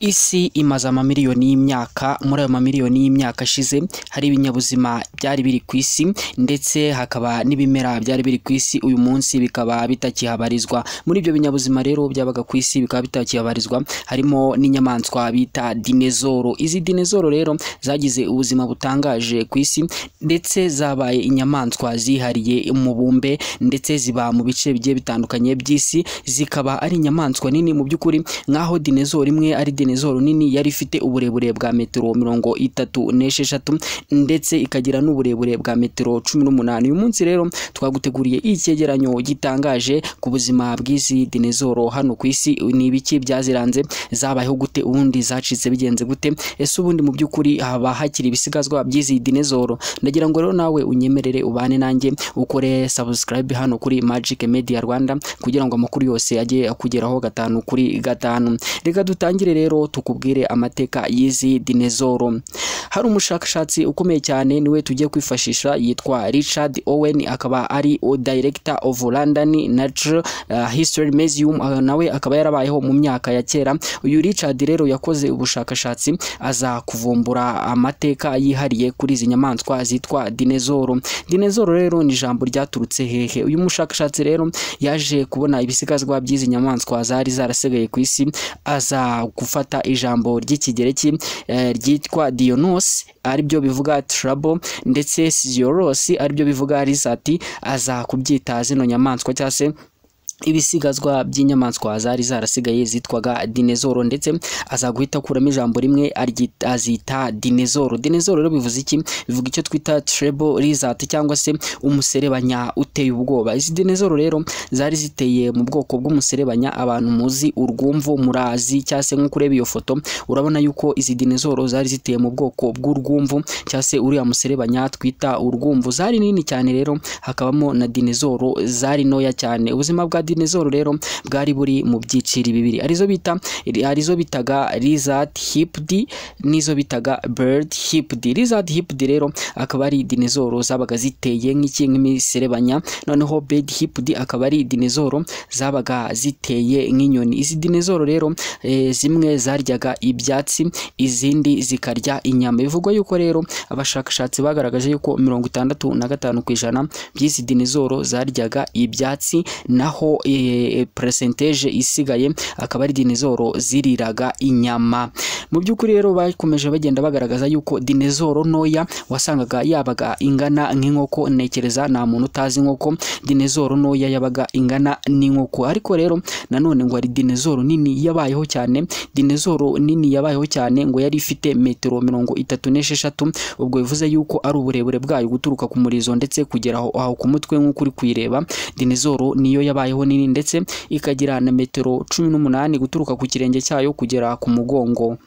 Isi imaze amamiliyoni y'imyaka. Muri ayo mamiliyoni y'imyaka ashize hari ibinyabuzima byari biri ku isi ndetse hakaba n'ibimera byari biri ku isi, uyu munsi bikaba bitakihabarizwa. Muri ibyo binyabuzima rero byabaga ku isi bikaba bitakihabarizwa harimo n'inyamaswa bita dinezoro. Izi dinezoro rero zagize ubuzima butangaje ku isi ndetse zabaye inyamaswa zihariye umubumbe ndetse ziba mu bice bigiye bitandukanye by'isi, zikaba ari inyamaswa nini mu by'ukuri, nk'aho dinezoro imwe ari dinezoro nini yari ifite uburebure bwa metero 36 ndetse ikagira n'uburebure bwa metero 18. Uyu munsi rero twaguteguriye icyegeranyo gitangaje ku buzima bw'izi dinezoro hano ku isi. Ni ibiki byaziranze, zabayeho gute, ubundi zacitse bigenze gute, ese ubundi mu by'ukuri haba hakiri ibisigazwa by'izi dinezoro? Ndagira ngo rero nawe unyemerere ubane nanjye ukore subscribe hano kuri Magic Media Rwanda kugira ngo amakuru yose ajye akugeraho 5 kuri 5. Reka dutangire rero tukubwire amateka y'izi dinezoro. Hari umushakashatsi ukomeye cyane niwe tugiye kwifashisha, yitwa Richard Owen, akaba ari Director of London Natural History Museum, nawe akaba yarabayeho mu myaka ya kera. Uyu Richard rero yakoze ubushakashatsi aza kuvumbura amateka yihariye kuri izi nyamaswa zitwa dinezoro. Dinezoro rero ni ijambo ryaturutse hehe? Uyu mushakashatsi rero yaje kubona ibisigazwa by'izi nyamaswa zari zarasigaye ku isi, aza gufata ijambo ry'ikigereki ryitwa Dionos, aribyo bivuga trouble, ndetse Sioros aribyo bivuga risati, aza kubyita zino nyamaswa cyangwa se ibisigazwa by'inyamaswa zari zarasigaye zitwaga dinezoro, ndetse aza guhita kuramo ijambo rimwe azita dinezoro. Dinezoro rero bivuze iki? Bivuga icyo twita treble lizard cyangwa se umuserebanya uteye ubwoba. Izi dinezoro rero zari ziteye mu bwoko bw'umuserebanya, abantu muzi urwumvu murazi, cyangwa se nk'uko ureba iyo foto urabona yuko izi dinezoro zari ziteye mu bwoko bw'urwumvu cyangwa se uriya muserebanya twita urwumvu. Zari nini cyane rero, hakabamo na dinezoro zari ntoya cyane. Ubuzima bwa dinezoro rero bwari buri mu byiciro bibiri, arizo bitaga lizard hipped nizo bitaga bird hipped. Lizard hipped rero akaba ari dinezoro zabaga ziteye nk'imiserebanya, noneho bird hipped akaba ari dinezoro zabaga ziteye nk'inyoni. Izi dinezoro rero zimwe zaryaga ibyatsi, izindi zikarya inyama. Bivugwa yuko rero abashakashatsi bagaragaje yuko 65% by'izi dinezoro zaryaga ibyatsi, naho percentage isigaye akaba ari dinezoro ziriraga inyama. Mu by'ukuri rero bakomeje bagenda bagaragaza yuko dinezoro ntoya wasangaga yabaga ingana nk'inkoko. Ntekereza nta muntu utazi inkoko, dinezoro ntoya yabaga ingana n'inkoko. Ariko rero nanone ngo ari dinezoro nini yabayeho cyane. Dinezoro nini yabayeho cyane ngo yari ifite metero 36, ubwo bivuze yuko ari uburebure bwayo guturuka ku murizo ndetse kugera aho ku mutwe nk'uko uri kuyireba. Dinezoro niyo yabayeho nini ndetse ikagira na metero 18 guturuka ku kirenge cyayo kugera ku mugongo.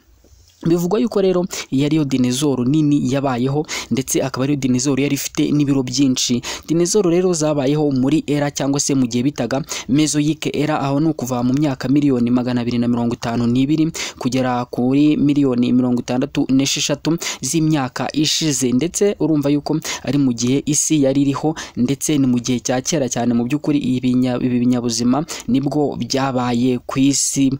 Bivugwa yuko rero iyi ariyo dinezoro nini yabayeho, ndetse akaba ariyo dinezoro yari ifite n'ibiro byinshi. Dinezoro rero zabayeho muri era cyangwa se mu gihe bitaga Mesozoic era, aho ni ukuva mu myaka miliyoni 252 kugera kuri miliyoni 66 z'imyaka ishize. Ndetse urumva yuko ari mu gihe isi yari iriho, ndetse ni mu gihe cya kera cyane. Mu by'ukuri ibi binyabuzima nibwo byabaye ku isi.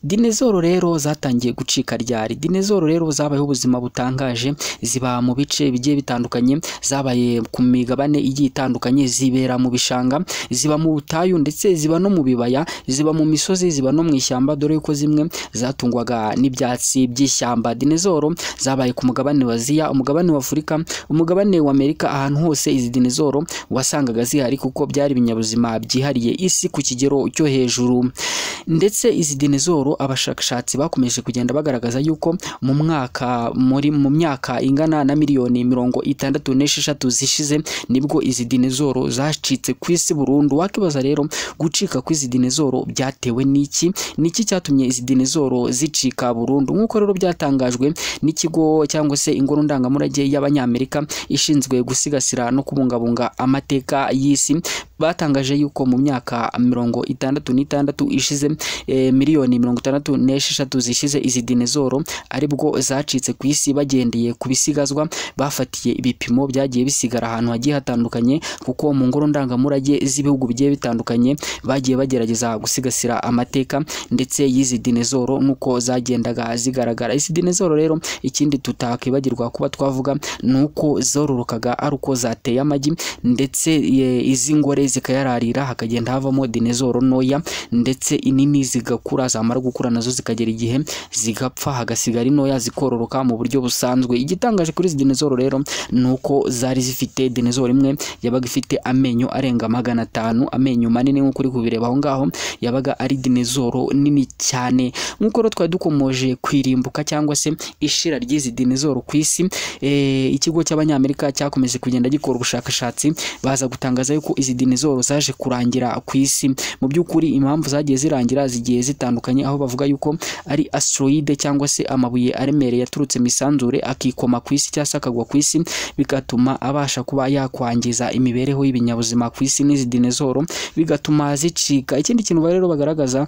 Dinezoro rero zatangiye gucika ryari? Dinezoro rero zabayeho ubuzima butangaje, ziba mu bice bigiye bitandukanye, zabaye ku migabane igiye itandukanye, zibera mu bishanga, ziba mu butayu, ndetse ziba no mu bibaya, ziba mu misozi, ziba no mu ishyamba, dore yuko zimwe zatungwaga n'ibyatsi by'ishyamba. Dinezoro zabaye ku mugabane wa Aziya, umugabane wa Afurika, umugabane wa Amerika. Ahantu hose izi dinezoro wasangaga zihari kuko byari ibinyabuzima byihariye isi ku kigero cyo hejuru. Ndetse izi dinezoro abashakashatsi bakomeje kugenda bagaragaza yuko mu myaka ingana na miliyoni 66 zishize nibwo izi dinezoro zacitse ku isi burundu. Wakibaza rero gucika kw'izi dinezoro byatewe n'iki? Niki cyatumye izi dinezoro zicika burundu? Nk'uko rero byatangajwe n'ikigo cyangwa se ingoro ndangamurage y'Abanyamerika ishinzwe gusigasira no kubungabunga amateka y'isi, batangaje yuko mu myaka 66 ishize, miliyoni 66 zishize, izi dinezoro aribwo zacitse ku isi bagendeye ku bisigazwa bafatiye ibipimo byagiye bisigara ahantu hagiye hatandukanye, kuko mu ngoro ndangamurage z'ibihugu bigiye bitandukanye bagiye bagerageza gusigasira amateka ndetse y'izi dinezoro nuko zagendaga zigaragara. Izi dinezoro rero ikindi tutakibagirwa kuba twavuga nuko zororokaga ari uko zateye amagi ndetse izi ngore zikayararira hakagenda havamo dinezoro ntoya ndetse inini zigakura, zamara gukura nazo zikagera igihe zigapfa hagasigara intoya zikororoka mu buryo busanzwe. Igitangaje kuri izi dinezoro rero nuko zari zifite dinezoro imwe yabaga ifite amenyo arenga 500, amenyo manini nk'uko uri kubireba aho ngaho, yabaga ari dinezoro nini cyane. Nk'uko rero twari dukomoje kwirimbuka cyangwa se ishira ry'izi dinezoro ku isi, ikigo cy'abanyamerika cyakomeje kugenda gikora ubushakashatsi baza gutangaza yuko izi dinezoro zaje kurangira ku isi. Mu by'ukuri impamvu zagiye zirangira zigiye zitandukanye, aho bavuga yuko ari asteroide cyangwa se amabuye aremereye yaturutse mu isanzure akikoma ku isi cyangwa se akagwa ku isi, bigatuma abasha kuba yakwangiza imibereho y'ibinyabuzima ku isi n'izi dinezoro bigatuma zicika. Ikindi kintu rero bagaragaza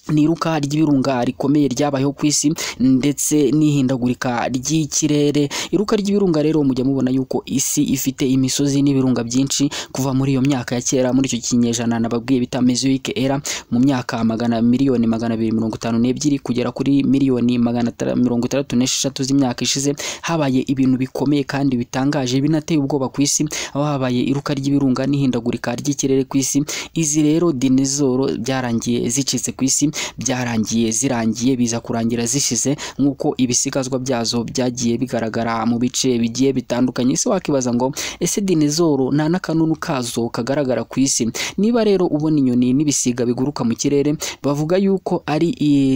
ni iruka ry'ibirunga rikomeye ryabayeho ku isi ndetse n'ihindagurika ry'ikirere. Iruka ry'ibirunga rero mujya mubona yuko isi ifite imisozi n'ibirunga byinshi kuva muri iyo myaka ya kera, muri icyo kinyejana nababwiye bita Mesozoic era, mu myaka miliyoni 252 kugera kuri miliyoni 636 z'imyaka ishize habaye ibintu bikomeye kandi bitangaje binateye ubwoba ku isi, aho habaye iruka ry'ibirunga n'ihindagurika ry'ikirere ku isi. Izi rero dinezoro byarangiye zicitse ku isi, byarangiye zirangiye biza kurangira zishize nk'uko ibisigazwa byazo byagiye bigaragara mu bice bigiye bitandukanye. Ese wakibaza ngo ese dinezoro nta n'akanunu kazo kagaragara ku isi? Niba rero ubona inyoni n'ibisiga biguruka mu kirere, bavuga yuko ari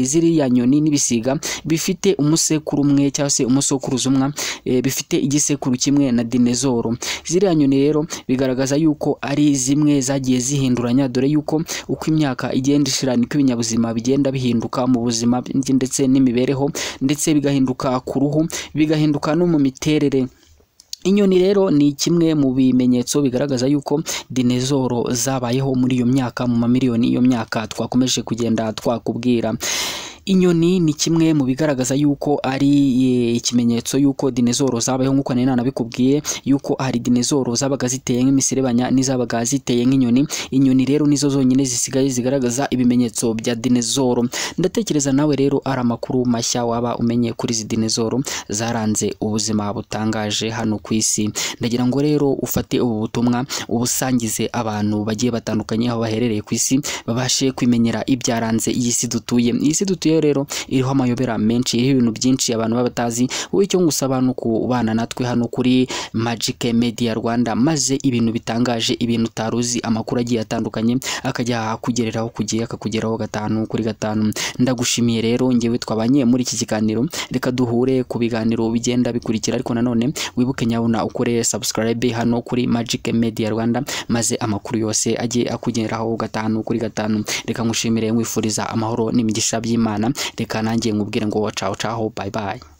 ziriya nyoni n'ibisiga bifite umusekuru umwe cyangwa se umusokuruza umwe, bifite igisekuru kimwe na dinezoro. Ziriya nyoni rero bigaragaza yuko ari zimwe zagiye zihinduranya, dore yuko uko imyaka igenda ishira niko ibinyabuzima bigenda bihinduka mu buzima ndetse n'imibereho, ndetse bigahinduka ku ruhu, bigahinduka no mu miterere. Inyoni rero ni kimwe mu bimenyetso bigaragaza yuko dinezoro zabayeho muri iyo myaka, mu mamiliyoni iyo myaka twakomeje kugenda twakubwira. Inyoni ni kimwe mu bigaragaza yuko ari ikimenyetso yuko dinezoro zabayeho, nk'uko nari nabikubwiye yuko hari dinezoro zabaga ziteye nk'imiserebanya n'izabaga ziteye nk'inyoni. Inyoni rero nizo zonyine zisigaye zigaragaza ibimenyetso bya dinezoro. Ndatekereza nawe rero ari amakuru mashya waba umenye kuri izi dinezoro zaranze ubuzima butangaje hano ku isi. Ndagira ngo rero ufate ubu butumwa ubusangize abantu bagiye batandukanye aho baherereye ku isi, babashe kwimenyera ibyaranze iyi si dutuye. Iyi si dutuye rero iriho amayobera menshi, iriho ibintu byinshi abantu babatazi. Wowe icyo ngusaba no kubana natwe hano kuri Magic Media Rwanda, maze ibintu bitangaje, ibintu utaruzi, amakuru agiye atandukanye akajya kugereraho kugiye akakugeraho 5 kuri 5. Ndagushimiye rero, ngewe twabanye muri iki kiganiro, reka duhure ku biganiro bigenda bikurikira, ariko nanone wibuke nyabona ukore subscribe hano kuri Magic Media Rwanda, maze amakuru yose agiye akugeraho 5 kuri 5. Reka ngushimire, mwifuriza amahoro n'imigisha by'Imana. Reka nanjye nkubwire ngo ciao ciao, bye bye.